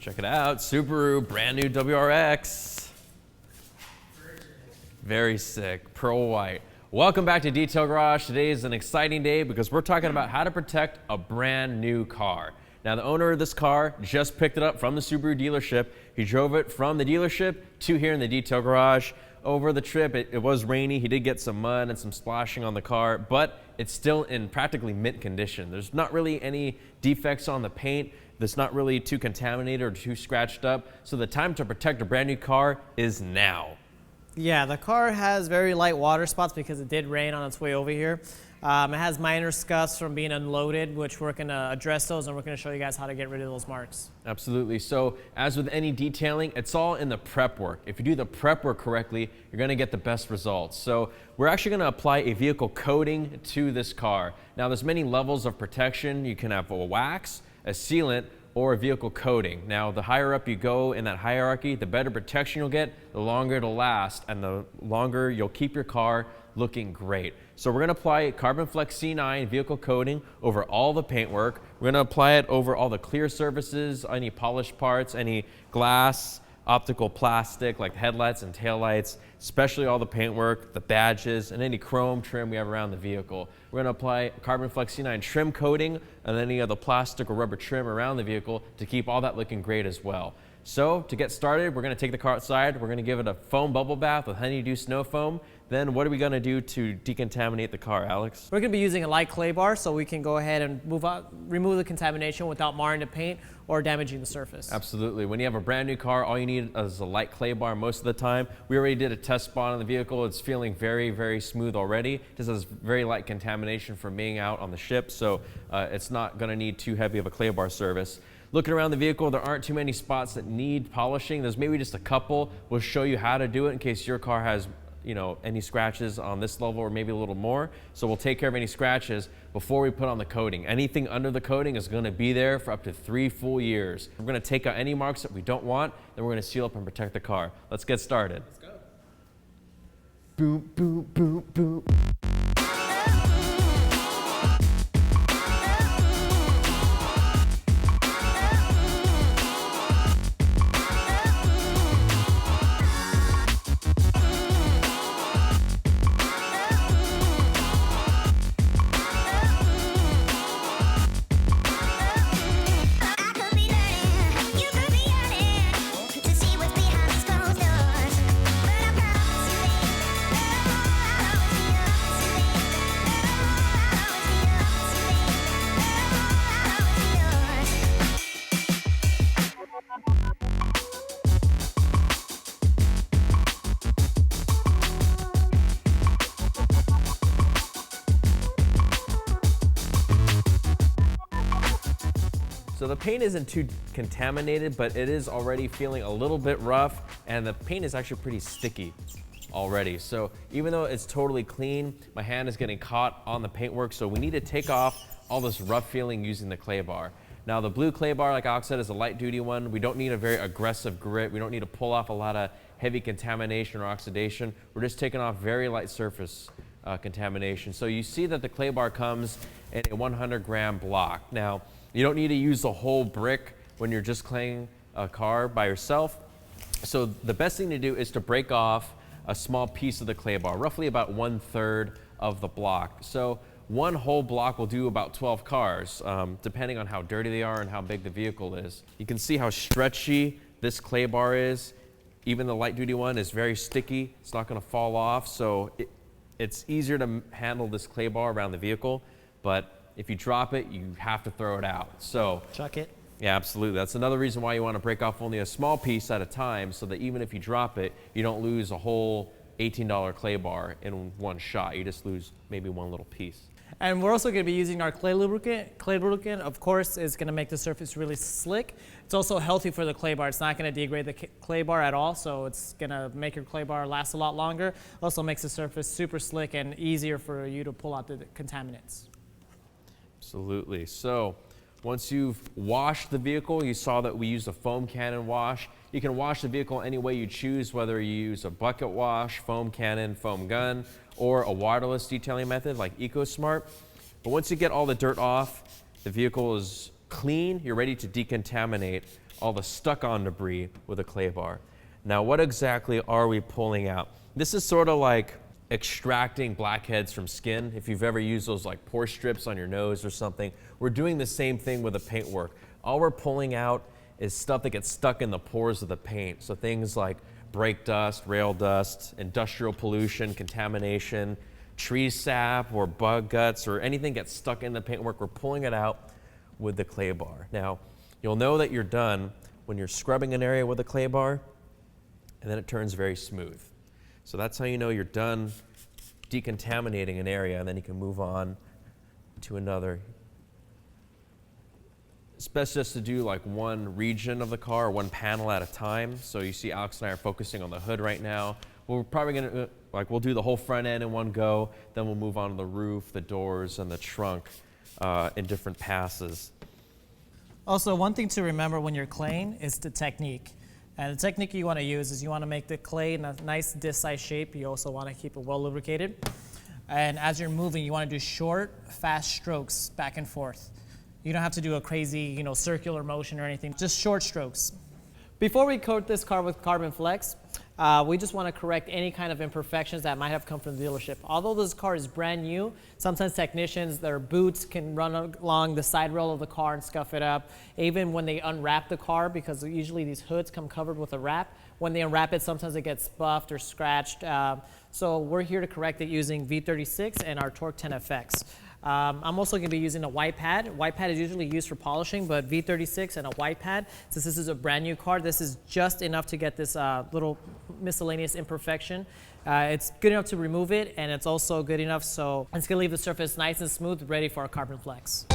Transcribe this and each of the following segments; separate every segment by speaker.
Speaker 1: Check it out, Subaru, brand new WRX. Very sick, pearl white. Welcome back to Detail Garage. Today is an exciting day because we're talking about how to protect a brand new car. Now the owner of this car just picked it up from the Subaru dealership. He drove it from the dealership to here in the Detail Garage. Over the trip, it was rainy. He did get some mud and some splashing on the car, but it's still in practically mint condition. There's not really any defects on the paint. That's not really too contaminated or too scratched up. So the time to protect a brand new car is now.
Speaker 2: Yeah, the car has very light water spots because it did rain on its way over here. It has minor scuffs from being unloaded, which we're going to address those, and we're going to show you guys how to get rid of those marks.
Speaker 1: Absolutely. So as with any detailing, it's all in the prep work. If you do the prep work correctly, you're going to get the best results. So we're actually going to apply a vehicle coating to this car. Now there's many levels of protection. You can have a wax, a sealant, or a vehicle coating. Now, the higher up you go in that hierarchy, the better protection you'll get, the longer it'll last, and the longer you'll keep your car looking great. So we're gonna apply Carbon Flex C9 vehicle coating over all the paintwork. We're gonna apply it over all the clear surfaces, any polished parts, any glass, optical plastic like headlights and taillights, especially all the paintwork, the badges, and any chrome trim we have around the vehicle. We're going to apply Carbon Flex C9 trim coating and any other plastic or rubber trim around the vehicle to keep all that looking great as well. So to get started, we're going to take the car outside. We're going to give it a foam bubble bath with honeydew snow foam. Then what are we going to do to decontaminate the car, Alex?
Speaker 2: We're going to be using a light clay bar so we can go ahead and remove the contamination without marring the paint or damaging the surface.
Speaker 1: Absolutely. When you have a brand new car, all you need is a light clay bar most of the time. We already did a test spot on the vehicle. It's feeling very, very smooth already. This has very light contamination from being out on the ship, so it's not going to need too heavy of a clay bar service. Looking around the vehicle, there aren't too many spots that need polishing. There's maybe just a couple. We'll show you how to do it in case your car has any scratches on this level or maybe a little more. So we'll take care of any scratches before we put on the coating. Anything under the coating is going to be there for up to 3 full years. We're going to take out any marks that we don't want, then we're going to seal up and protect the car. Let's get started.
Speaker 2: Let's go.
Speaker 1: Boom, boom, boom, boom. So the paint isn't too contaminated, but it is already feeling a little bit rough, and the paint is actually pretty sticky already. So even though it's totally clean, my hand is getting caught on the paintwork, so we need to take off all this rough feeling using the clay bar. Now the blue clay bar, like Alex said, is a light duty one. We don't need a very aggressive grit. We don't need to pull off a lot of heavy contamination or oxidation. We're just taking off very light surface contamination. So you see that the clay bar comes in a 100-gram block. Now, you don't need to use the whole brick when you're just claying a car by yourself. So the best thing to do is to break off a small piece of the clay bar, roughly about 1/3 of the block. So one whole block will do about 12 cars, depending on how dirty they are and how big the vehicle is. You can see how stretchy this clay bar is. Even the light duty one is very sticky. It's not gonna fall off. So it's easier to handle this clay bar around the vehicle, but if you drop it, you have to throw it out. So
Speaker 2: chuck it.
Speaker 1: Yeah, absolutely. That's another reason why you want to break off only a small piece at a time, so that even if you drop it, you don't lose a whole $18 clay bar in one shot. You just lose maybe one little piece.
Speaker 2: And we're also going to be using our clay lubricant. Clay lubricant, of course, is going to make the surface really slick. It's also healthy for the clay bar. It's not going to degrade the clay bar at all, so it's going to make your clay bar last a lot longer. Also makes the surface super slick and easier for you to pull out the contaminants.
Speaker 1: Absolutely. So once you've washed the vehicle, you saw that we used a foam cannon wash. You can wash the vehicle any way you choose, whether you use a bucket wash, foam cannon, foam gun, or a waterless detailing method like EcoSmart. But once you get all the dirt off, the vehicle is clean, you're ready to decontaminate all the stuck-on debris with a clay bar. Now, what exactly are we pulling out? This is sort of like extracting blackheads from skin. If you've ever used those like pore strips on your nose or something, we're doing the same thing with the paintwork. All we're pulling out is stuff that gets stuck in the pores of the paint. So things like brake dust, rail dust, industrial pollution, contamination, tree sap or bug guts or anything gets stuck in the paintwork, we're pulling it out with the clay bar. Now, you'll know that you're done when you're scrubbing an area with a clay bar and then it turns very smooth. So that's how you know you're done decontaminating an area, and then you can move on to another. It's best just to do like one region of the car, or one panel at a time. So you see Alex and I are focusing on the hood right now. We're probably gonna, we'll do the whole front end in one go, then we'll move on to the roof, the doors, and the trunk in different passes.
Speaker 2: Also, one thing to remember when you're claying is the technique. And the technique you want to use is you want to make the clay in a nice disc-sized shape. You also want to keep it well lubricated. And as you're moving, you want to do short, fast strokes back and forth. You don't have to do a crazy, circular motion or anything, just short strokes. Before we coat this car with Carbon Flex, we just want to correct any kind of imperfections that might have come from the dealership. Although this car is brand new, sometimes technicians, their boots can run along the side rail of the car and scuff it up. Even when they unwrap the car, because usually these hoods come covered with a wrap, when they unwrap it, sometimes it gets buffed or scratched. So we're here to correct it using V36 and our Torque 10 FX. I'm also going to be using a white pad. White pad is usually used for polishing, but V36 and a white pad, since this is a brand new car, this is just enough to get this little miscellaneous imperfection. It's good enough to remove it, and it's also good enough so it's going to leave the surface nice and smooth, ready for our Carbon Flex.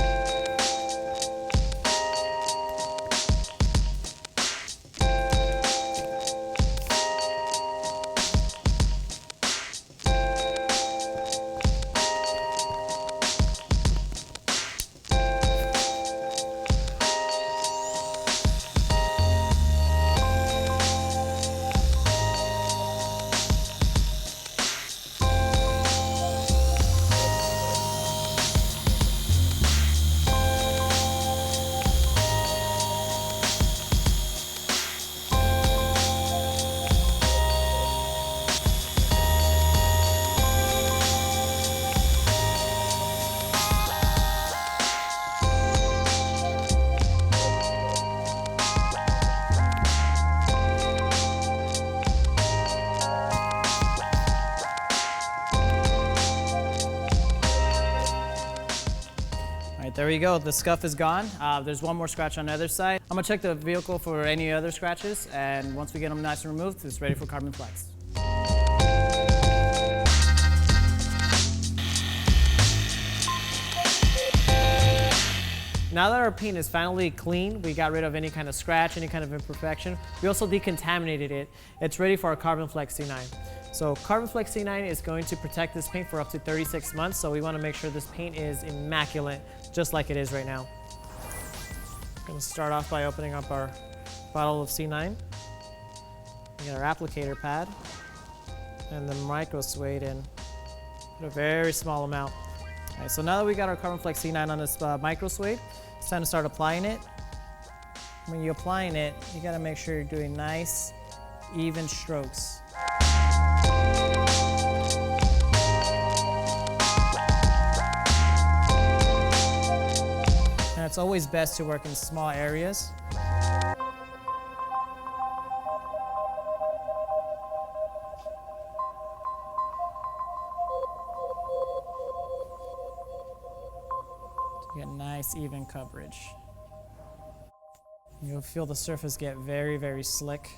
Speaker 2: There we go, the scuff is gone. There's one more scratch on the other side. I'm gonna check the vehicle for any other scratches, and once we get them nice and removed, it's ready for Carbon Flex. Now that our paint is finally clean, we got rid of any kind of scratch, any kind of imperfection. We also decontaminated it. It's ready for our Carbon Flex C9. So Carbon Flex C9 is going to protect this paint for up to 36 months, so we want to make sure this paint is immaculate, just like it is right now. I'm going to start off by opening up our bottle of C9. We get our applicator pad and the micro suede in. Put a very small amount. All right, so now that we got our Carbon Flex C9 on this micro suede, it's time to start applying it. When you're applying it, you got to make sure you're doing nice, even strokes. And it's always best to work in small areas. To get nice, even coverage. You'll feel the surface get very, very slick.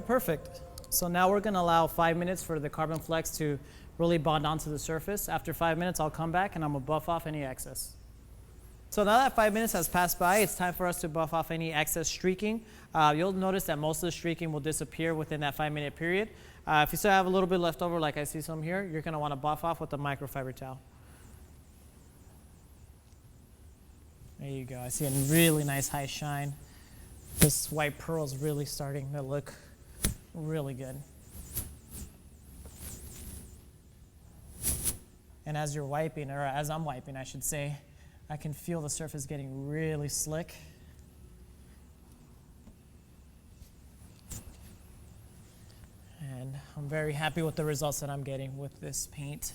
Speaker 2: Perfect. So now we're going to allow 5 minutes for the Carbon Flex to really bond onto the surface. After 5 minutes, I'll come back and I'm going to buff off any excess. So now that 5 minutes has passed by, it's time for us to buff off any excess streaking. You'll notice that most of the streaking will disappear within that 5-minute period. If you still have a little bit left over, like I see some here, you're gonna wanna buff off with a microfiber towel. There you go, I see a really nice high shine. This white pearl is really starting to look really good. And as you're wiping, or as I'm wiping, I should say, I can feel the surface getting really slick. And I'm very happy with the results that I'm getting with this paint.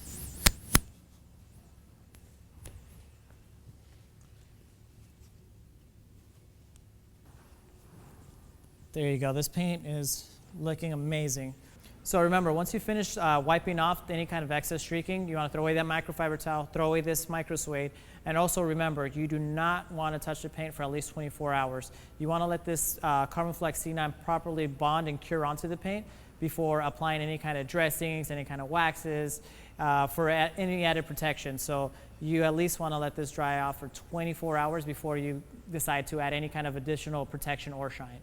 Speaker 2: There you go, this paint is looking amazing. So remember, once you finish wiping off any kind of excess streaking, you want to throw away that microfiber towel, throw away this micro suede, and also remember, you do not want to touch the paint for at least 24 hours. You want to let this Carbon Flex C9 properly bond and cure onto the paint before applying any kind of dressings, any kind of waxes, for any added protection. So you at least want to let this dry out for 24 hours before you decide to add any kind of additional protection or shine.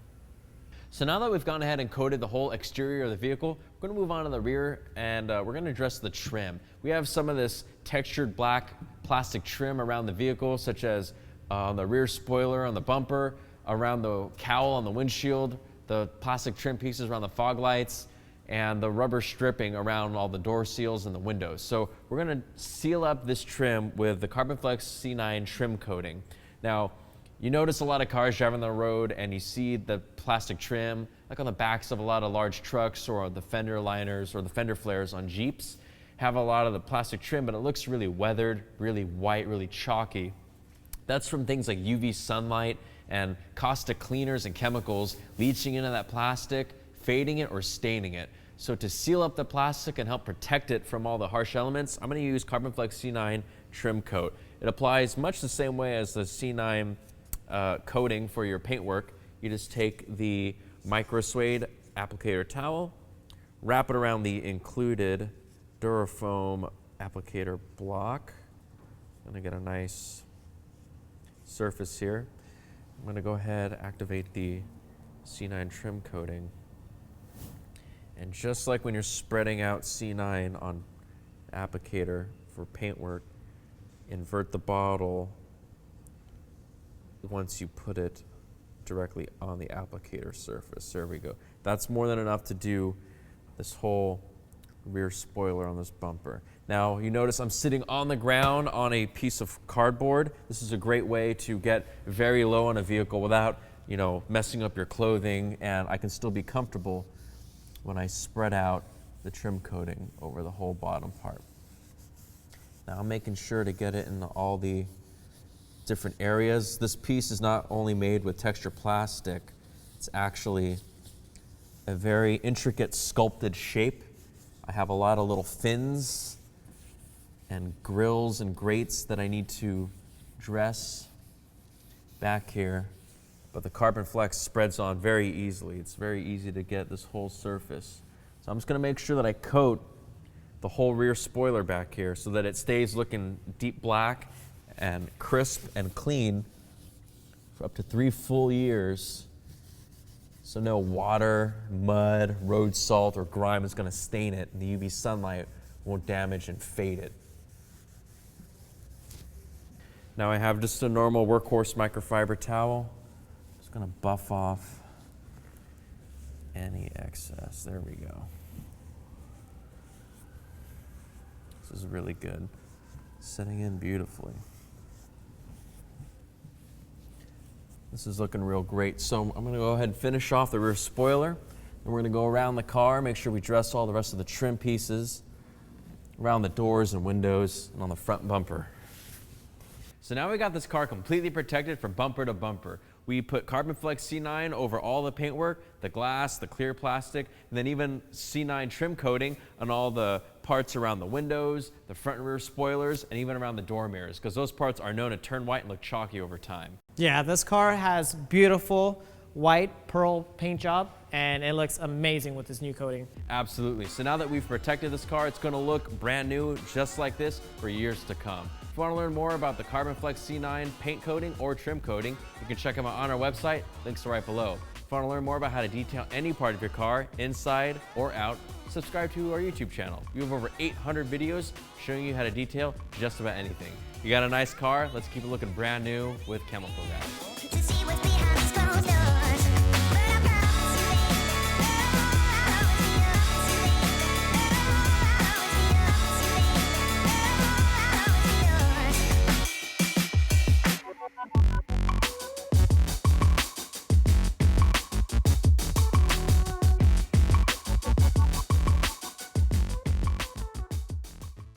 Speaker 1: So now that we've gone ahead and coated the whole exterior of the vehicle, we're going to move on to the rear, and we're going to address the trim. We have some of this textured black plastic trim around the vehicle, such as on the rear spoiler, on the bumper, around the cowl on the windshield, the plastic trim pieces around the fog lights, and the rubber stripping around all the door seals and the windows. So we're going to seal up this trim with the Carbon Flex C9 trim coating. Now, you notice a lot of cars driving on the road and you see the plastic trim, like on the backs of a lot of large trucks or the fender liners or the fender flares on Jeeps, have a lot of the plastic trim, but it looks really weathered, really white, really chalky. That's from things like UV sunlight and caustic cleaners and chemicals leaching into that plastic, fading it or staining it. So to seal up the plastic and help protect it from all the harsh elements, I'm going to use Carbon Flex C9 trim coat. It applies much the same way as the C9 coating for your paintwork. You just take the micro suede applicator towel, wrap it around the included Durafoam applicator block. I'm going to get a nice surface here. I'm going to go ahead, activate the C9 trim coating. And just like when you're spreading out C9 on applicator for paintwork, invert the bottle once you put it directly on the applicator surface. There we go. That's more than enough to do this whole rear spoiler on this bumper. Now you notice I'm sitting on the ground on a piece of cardboard. This is a great way to get very low on a vehicle without, you know, messing up your clothing, and I can still be comfortable when I spread out the trim coating over the whole bottom part. Now I'm making sure to get it in all the different areas. This piece is not only made with texture plastic, it's actually a very intricate sculpted shape. I have a lot of little fins and grills and grates that I need to dress back here, but the Carbon Flex spreads on very easily. It's very easy to get this whole surface. So I'm just going to make sure that I coat the whole rear spoiler back here so that it stays looking deep black and crisp and clean for up to 3 full years. So no water, mud, road salt, or grime is going to stain it, and the UV sunlight won't damage and fade it. Now I have just a normal workhorse microfiber towel. Just going to buff off any excess. There we go. This is really good. Setting in beautifully. This is looking real great. So I'm going to go ahead and finish off the rear spoiler. And we're going to go around the car, make sure we dress all the rest of the trim pieces around the doors and windows and on the front bumper. So now we got this car completely protected from bumper to bumper. We put Carbon Flex C9 over all the paintwork, the glass, the clear plastic, and then even C9 trim coating on all the parts around the windows, the front and rear spoilers, and even around the door mirrors, because those parts are known to turn white and look chalky over time.
Speaker 2: Yeah, this car has beautiful white pearl paint job, and it looks amazing with this new coating.
Speaker 1: Absolutely. So now that we've protected this car, it's gonna look brand new just like this for years to come. If you wanna learn more about the Carbon Flex C9 paint coating or trim coating, you can check them out on our website, links are right below. If you wanna learn more about how to detail any part of your car, inside or out, subscribe to our YouTube channel. We have over 800 videos showing you how to detail just about anything. You got a nice car? Let's keep it looking brand new with Chemical Guy.